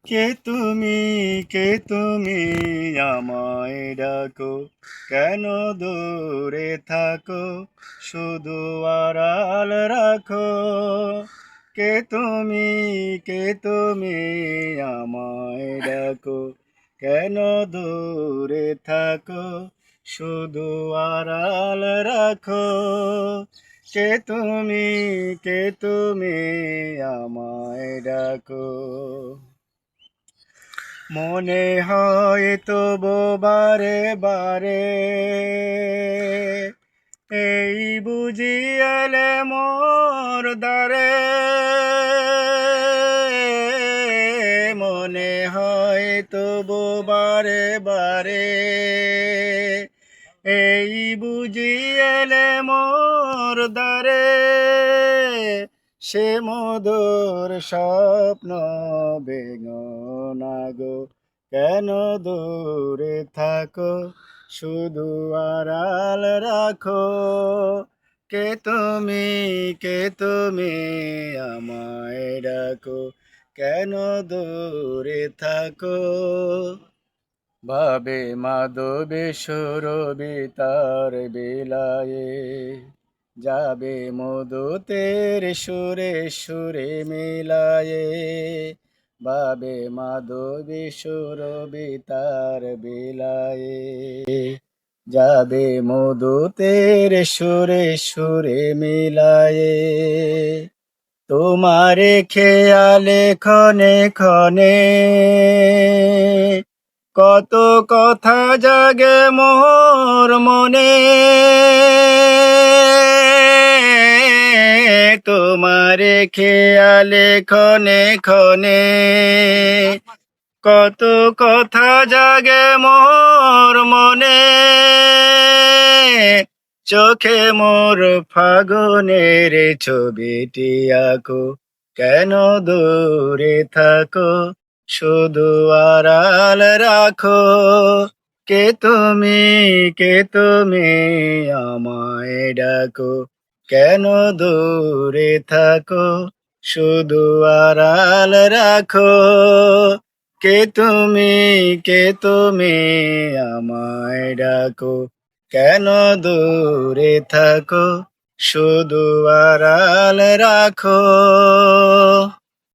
কে তুমি, কে তুমি আমায় ডাকো, কেন দূরে থাকো, শুধু আড়াল রাখো। কে তুমি, কে তুমি আমায় ডাকো, কেন দূরে থাকো, শুধু আড়াল রাখো। কে তুমি, কে তুমি আমায় ডাকো। মনে হয় তবু বারে বারে, এই বুঝি এলে মোর দ্বারে। মনে হয় তবু বারে বারে, এই বুঝি এলে মোর দ্বারে। সে মধুর স্বপ্ন ভেঙো না গো, কেন দূরে থাকো, শুধু আড়াল রাখো। কে তুমি, কে তুমি আমায় ডাকো, কেন দূরে থাকো। ভাবে মাধবে সুরবিতার বিলায়ে, যাবে মধুতের সুরে সুরে মিলায়ে। বাবে মাধবে সুরবিতার বিলায়ে, যাবে মধুতের সুরে সুরে মিলায়ে। তোমারে খেয়ালে ক্ষণে ক্ষণে, কত কথা জাগে মোর মনে। তোমারে খেয়ালে ক্ষণে ক্ষণে, কত কথা জাগে মোর মনে। চোখে মোর ফাগুনের ছবিটি আঁকো, কেন দূরে থাকো, শুধু আড়াল রাখো। কে তুমি, কে তুমি আমায় ডাকো, কেন দূরে থাকো, শুধু আড়াল রাখো। কে তুমি, কে তুমি আমায় ডাকো, কেন দূরে থাকো, শুধু আড়াল রাখো।